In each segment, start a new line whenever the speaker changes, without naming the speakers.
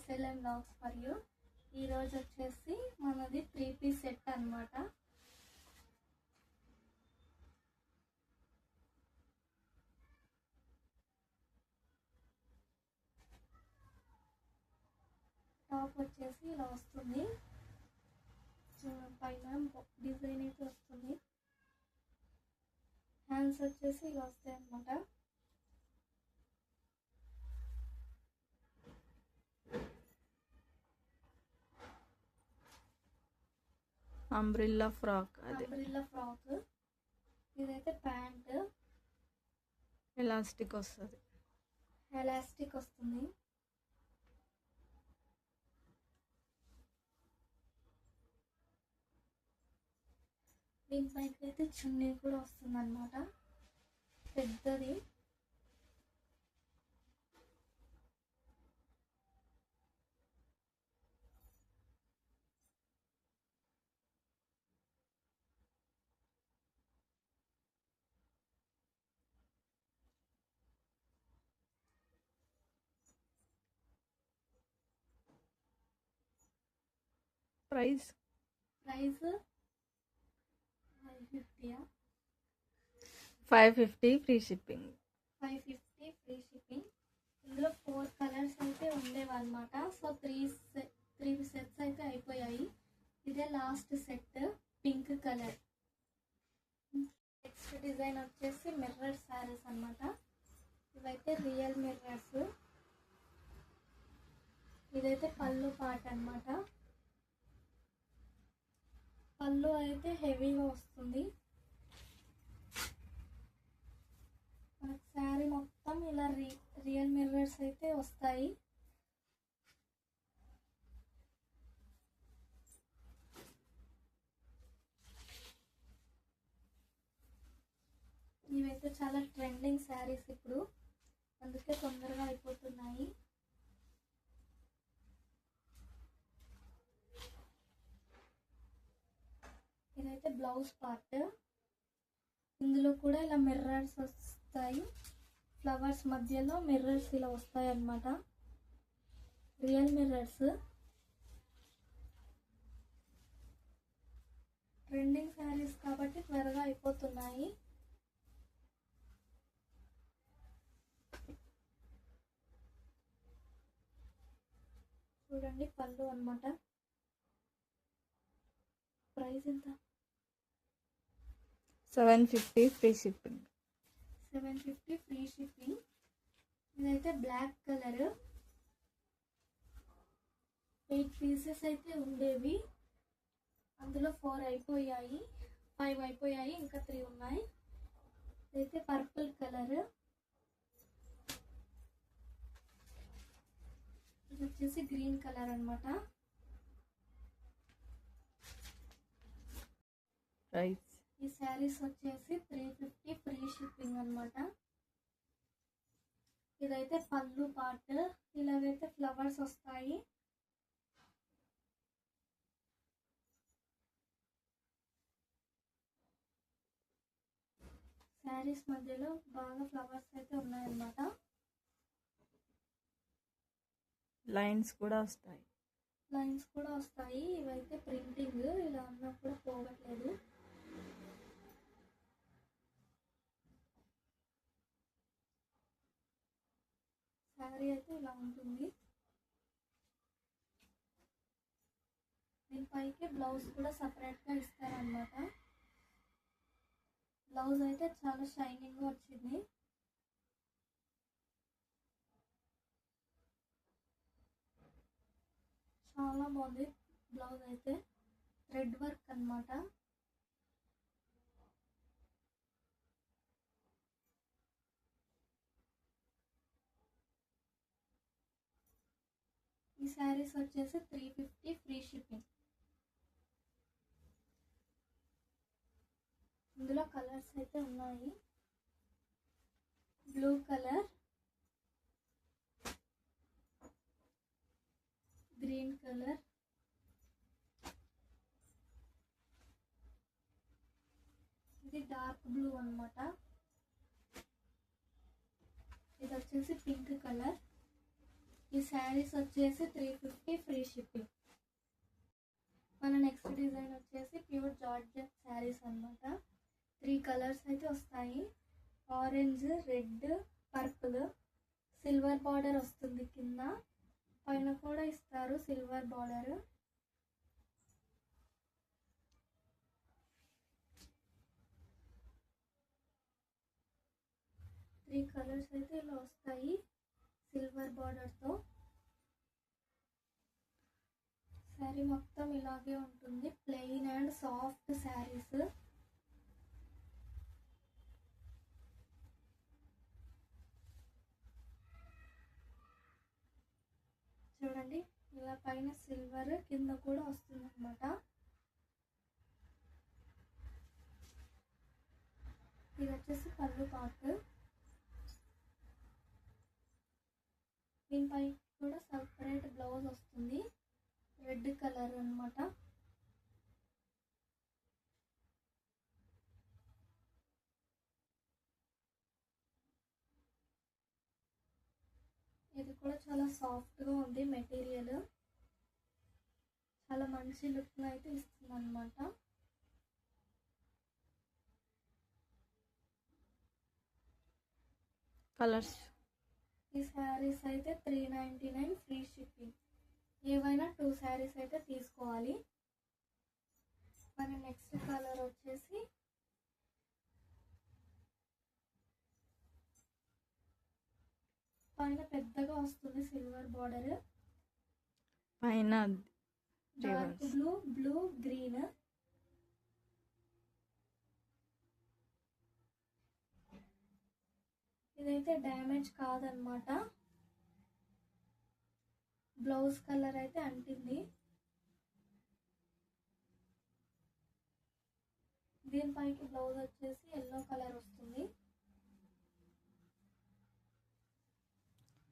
SLM Vlogs for you. ఈరోజు వచ్చేసి మనది 3-piece సెట్ అనమాట. టాప్ వచ్చేసి ఇలా వస్తుంది, పైన డిజైన్ అయితే వస్తుంది. హ్యాండ్స్ వచ్చేసి ఇలా వస్తాయి అనమాట.
అంబ్రిల్లా ఫ్రాక్,
ఇదైతే ప్యాంట్
ఎలాస్టిక్ వస్తుంది.
దీనిపైకి అయితే చున్నీ కూడా వస్తుంది అనమాట, పెద్దది.
Price 550 free shipping.
ఇందులో 4 కలర్స్ అయితే ఉండేవన్నమాట. సో 3 సెట్స్ అయితే అయిపోయాయి. ఇదే last set, pink colour. Next design వచ్చేసి మిర్రర్ శారీస్ అన్నమాట. ఇవైతే రియల్ మిర్రర్స్. ఇదైతే పళ్ళు పార్ట్ అన్నమాట. పళ్ళు అయితే హెవీగా వస్తుంది. మనకు శారీ మొత్తం ఇలా రియల్ మిర్రర్స్ అయితే వస్తాయి. ఇవైతే చాలా ట్రెండింగ్ శారీస్ ఇప్పుడు, అందుకే తొందరగా అయిపోతున్నాయి. ఇదైతే బ్లౌజ్ పార్ట్. ఇందులో కూడా ఇలా మిర్రర్స్ వస్తాయి, ఫ్లవర్స్ మధ్యలో మిర్రర్స్ ఇలా వస్తాయి అన్నమాట, రియల్ మిర్రర్స్. ట్రెండింగ్ శారీస్ కాబట్టి త్వరగా అయిపోతున్నాయి. చూడండి పళ్ళు అన్నమాట. ప్రైస్ ఎంత?
750 ఫ్రీ షిప్పింగ్.
ఇదైతే బ్లాక్ కలర్. 8 పీసెస్ అయితే ఉండేవి, అందులో 4 అయిపోయాయి, 5 అయిపోయాయి, ఇంకా 3 ఉన్నాయి. ఇదైతే పర్పుల్ కలర్. ఇది వచ్చేసి గ్రీన్ కలర్ అన్నమాట.
ప్రైస్
ఈ శారీస్ వచ్చేసి 350 ఫ్రీ షిప్పింగ్ అన్నమాట. ఇదైతే పళ్ళు పార్ట్. ఇలాగైతే ఫ్లవర్స్ వస్తాయి. శారీస్ మధ్యలో బాగా ఫ్లవర్స్ అయితే ఉన్నాయన్నమాట.
లైన్స్ కూడా వస్తాయి.
ఇవైతే ప్రింటింగ్, ఇలా అన్నా కూడా పోగట్లేదు. శారీ అయితే ఇలా ఉంటుంది. దీనిపైకి బ్లౌజ్ కూడా సపరేట్గా ఇస్తారన్నమాట. బ్లౌజ్ అయితే చాలా షైనింగ్గా వచ్చింది. చాలా బాగుంది బ్లౌజ్ అయితే. థ్రెడ్ వర్క్ అన్నమాట. ఈ శారీస్ వచ్చేసి 350 ఫ్రీ షిప్పింగ్. ఇందులో కలర్స్ అయితే ఉన్నాయి. బ్లూ కలర్, గ్రీన్ కలర్, ఇది డార్క్ బ్లూ అన్నమాట. ఇది వచ్చేసి పింక్ కలర్. ఈ శారీస్ వచ్చేసి 350 ఫ్రీ షిప్పింగ్. మన నెక్స్ట్ డిజైన్ వచ్చేసి ప్యూర్ జార్జెట్ శారీస్ అన్నమాట. 3 కలర్స్ అయితే వస్తాయి. Orange, red, purple. Silver border వస్తుంది కింద, పైన కూడా ఇస్తారు సిల్వర్ బార్డర్. త్రీ కలర్స్ అయితే ఇలా వస్తాయి సిల్వర్ బార్డర్తో. శారీ మొత్తం ఇలాగే ఉంటుంది, ప్లెయిన్ అండ్ సాఫ్ట్ శారీస్. చూడండి, ఇలా పైన సిల్వర్, కింద కూడా వస్తుంది అనమాట. ఇది వచ్చేసి పళ్ళు పార్ట్. దీనిపై కూడా సపరేట్ బ్లౌజ్ వస్తుంది, రెడ్ కలర్ అన్నమాట. ఇది కూడా చాలా సాఫ్ట్గా ఉంది మెటీరియల్, చాలా మంచి లుక్ అయితే ఇస్తుంది అన్నమాట.
కలర్స్
ఈ శారీస్ అయితే 399 ఫ్రీ షిప్పింగ్. ఏవైనా 2 శారీస్ అయితే తీసుకోవాలి. మన నెక్స్ట్ కలర్ వచ్చేసి పైన పెద్దగా వస్తుంది సిల్వర్ బార్డర్,
పైన
డార్క్ బ్లూ, బ్లూ, గ్రీన్. ఇదైతే డ్యామేజ్ కాదనమాట, బ్లౌజ్ కలర్ అయితే అంటింది. దీనిపైకి బ్లౌజ్ వచ్చేసి ఎల్లో కలర్ వస్తుంది.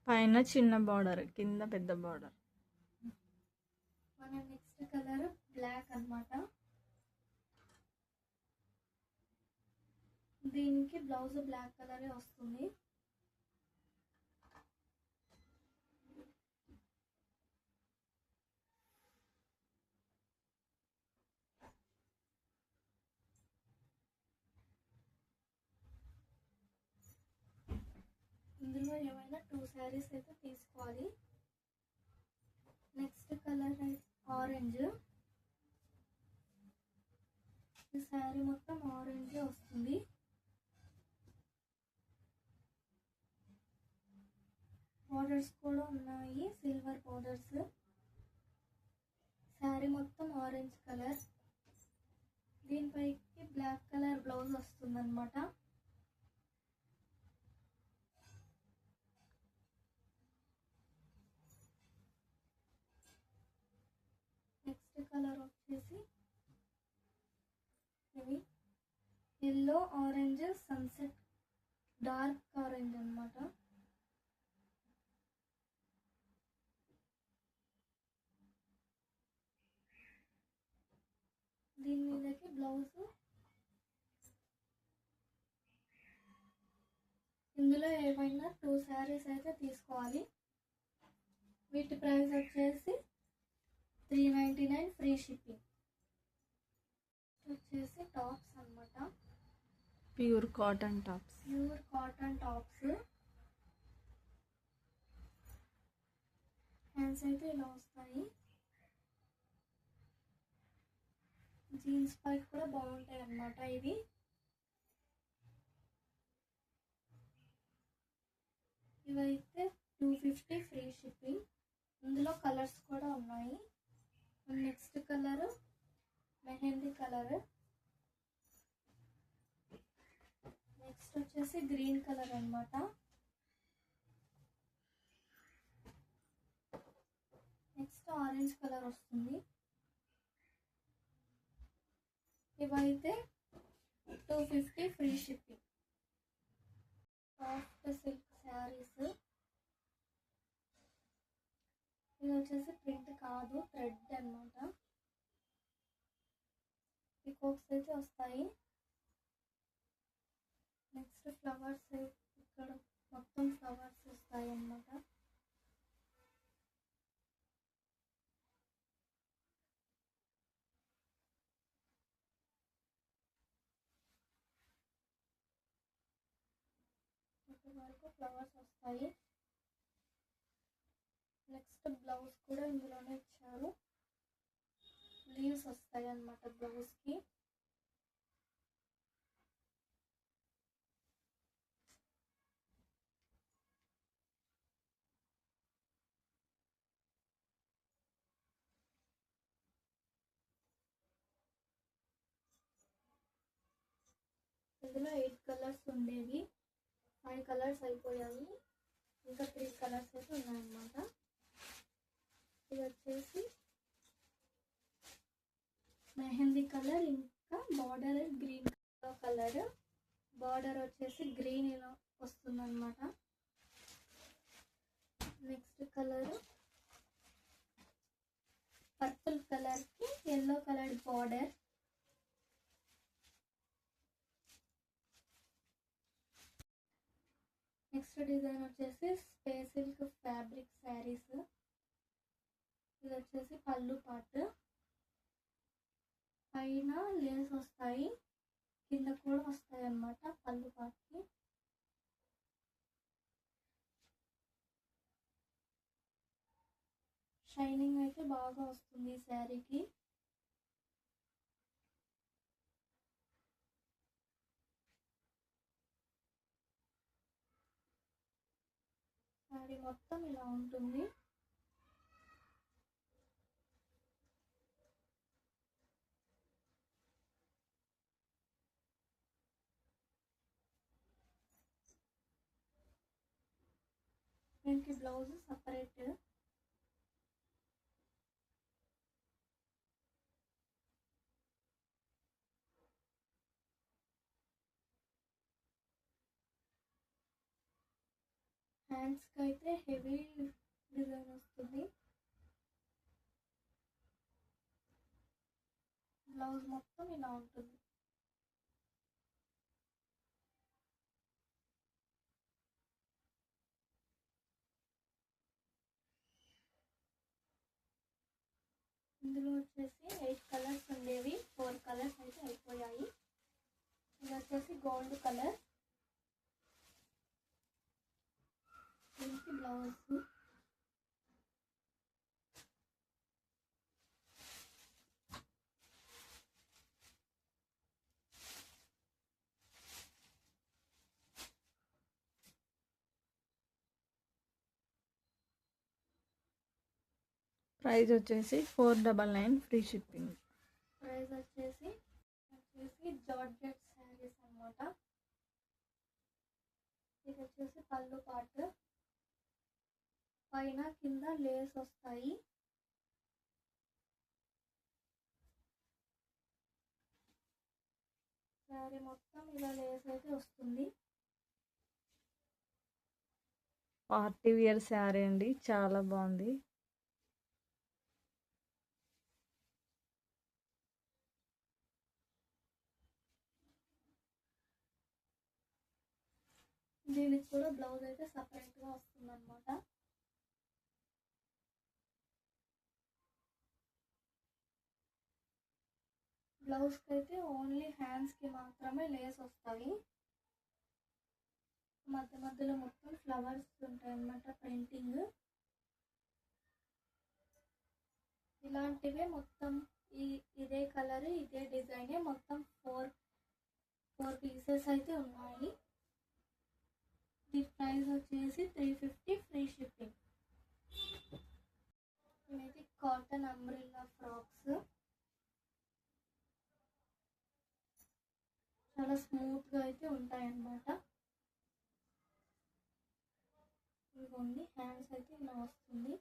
పైన చిన్న బార్డర్, కింద పెద్ద బార్డర్.
మన నెక్స్ట్ కలర్ బ్లాక్ అన్నమాట. దీనికి బ్లౌజ్ బ్లాక్ కలరే వస్తుంది. ఇందులో ఏమైనా 2 శారీస్ అయితే తీసుకోవాలి. Next colour orange. ఈ శారీ మొత్తం ఆరెంజ్ వస్తుంది. బార్డర్స్ కూడా ఉన్నాయి, సిల్వర్ బార్డర్స్. శారీ మొత్తం ఆరెంజ్ కలర్, దీనిపైకి బ్లాక్ కలర్ బ్లౌజ్ వస్తుంది అనమాట. నెక్స్ట్ కలర్ వచ్చేసి ఇవి yellow, orange, sunset, dark orange అన్నమాట. దీని మీదకి బ్లౌజ్. ఇందులో ఏమైనా 2 శారీస్ అయితే తీసుకోవాలి. వీటి ప్రైస్ వచ్చేసి 399 ఫ్రీ షిప్పింగ్. వచ్చేసి టాప్స్ అన్నమాట,
pure cotton tops.
Pure cotton tops. Hands అయితే ఇలా వస్తాయి. జీన్స్ పై కూడా బాగుంటాయి అన్నమాట ఇవి. ఇవైతే 250 ఫ్రీ షిప్పింగ్. ఇందులో కలర్స్ కూడా ఉన్నాయి. Next colour mehndi colour. Next వచ్చేసి గ్రీన్ కలర్ అన్నమాట. నెక్స్ట్ ఆరెంజ్ కలర్ వస్తుంది. ఇవైతే 250 free shipping. Soft silk saris. ఇది వచ్చేసి ప్రింట్ కాదు, థ్రెడ్ అన్నమాట. పికాక్స్ అయితే వస్తాయి. నెక్స్ట్ ఫ్లవర్స్, ఇక్కడ మొత్తం ఫ్లవర్స్ వస్తాయి అన్నమాట. వరకు ఫ్లవర్స్ వస్తాయి. నెక్స్ట్ బ్లౌజ్ కూడా ఇందులోనే ఇచ్చారు. లీవ్స్ వస్తాయి అన్నమాట బ్లౌజ్కి. ఇందులో 8 కలర్స్ ఉండేవి, 5 కలర్స్ అయిపోయాయి, ఇంకా 3 కలర్స్ అయితే ఉన్నాయన్నమాట. ఇది వచ్చేసి మెహందీ కలర్, ఇంకా బార్డర్ గ్రీన్ కలర్. బార్డర్ వచ్చేసి గ్రీన్ ఇలా వస్తుందన్నమాట. నెక్స్ట్ కలర్ పర్పుల్ కలర్కి yellow colour border. Next design వచ్చేసి స్పేస్ సిల్క్ ఫ్యాబ్రిక్ శారీస్. ఇది వచ్చేసి పళ్ళు పార్ట్. పైన లేస్ వస్తాయి, కింద కూడా వస్తాయి అన్నమాట పళ్ళు పార్ట్కి. షైనింగ్ అయితే బాగా వస్తుంది ఈ శారీకి. శారీ మొత్తం ఇలా ఉంటుంది. దీనికి బ్లౌజ్ సపరేట్. హ్యాండ్స్కి అయితే హెవీ డిజైన్ వస్తుంది. బ్లౌజ్ మొత్తం ఇలా ఉంటుంది. ఇందులో వచ్చేసి 8 కలర్స్ ఉండేవి, 4 కలర్స్ అయితే అయిపోయాయి. ఇది వచ్చేసి గోల్డ్ కలర్. దీనికి బ్లౌజ్.
ప్రైస్ వచ్చేసి 499 ఫ్రీ షిప్పింగ్.
ప్రైస్ వచ్చేసి జార్జెట్ శారీస్ అన్నమాట. ఇది వచ్చేసి పళ్ళు పార్ట్. పైన కింద లేస్ వస్తాయి. శారీ మొత్తం ఇలా లేస్ అయితే వస్తుంది.
పార్టీ వేర్ శారీ అండి, చాలా బాగుంది.
దీనికి కూడా బ్లౌజ్ అయితే సపరేట్గా వస్తుంది అనమాట. బ్లౌజ్కి అయితే ఓన్లీ హ్యాండ్స్కి మాత్రమే లేస్ వస్తాయి. మధ్య మధ్యలో మొత్తం ఫ్లవర్స్ ఉంటాయి అన్నమాట ప్రింటింగ్. ఇలాంటివే మొత్తం ఇదే కలర్ ఇదే డిజైనే మొత్తం 4 పీసెస్ అయితే ఉన్నాయి. దీని ప్రైస్ వచ్చేసి 350 ఫ్రీ షిప్పింగ్. ఇవైతే కాటన్ అంబ్రెల్లా ఫ్రాక్స్. చాలా స్మూత్గా అయితే ఉంటాయి అన్నమాట. ఇదిగోండి హ్యాండ్స్ అయితే ఇలా వస్తుంది.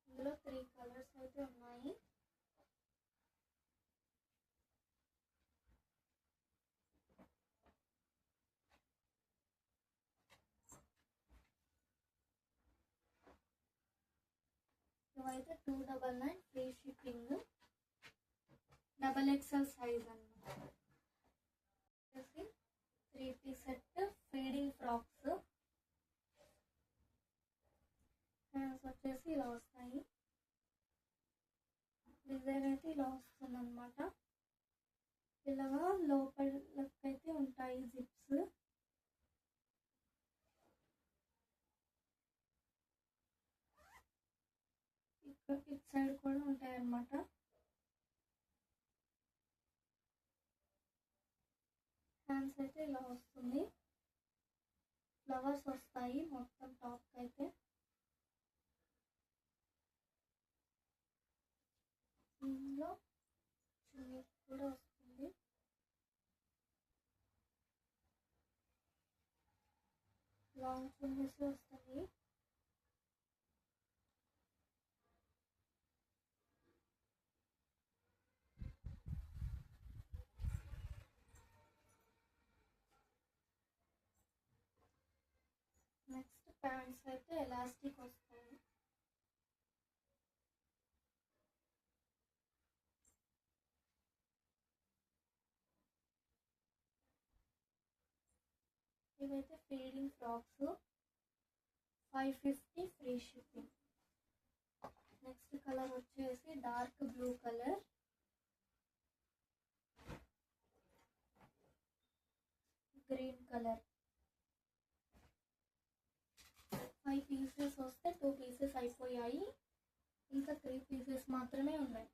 ఇందులో 3 కలర్స్ అయితే ఉన్నాయి. ఇవైతే 299 ఫ్రీ షిప్పింగ్. XXL సైజ్ అన్నమాట. 3 piece set feeding frocks. Hands వచ్చేసి ఇలా వస్తాయి. డిజైన్ అయితే ఇలా వస్తుంది అన్నమాట. ఇలాగా లోపలకైతే ఉంటాయి జిప్స్. ఇటు సైడ్ కూడా ఉంటాయి అన్నమాట. హ్యాండ్స్ అయితే ఇలా వస్తుంది, ఫ్లవర్స్ వస్తాయి మొత్తం టాప్ అయితే. ఇందులో చున్నీ కూడా వస్తుంది. లాంగ్ చున్నీస్ వస్తాయి. నెక్స్ట్ ప్యాంట్స్ అయితే ఎలాస్టిక్ వస్తాయి. ఇవైతే feeding frocks, 550 free shipping. Next colour వచ్చేసి dark blue colour, green colour. 5 pieces వస్తే 2 పీసెస్ అయిపోయాయి, ఇంకా 3 పీసెస్ మాత్రమే ఉన్నాయి.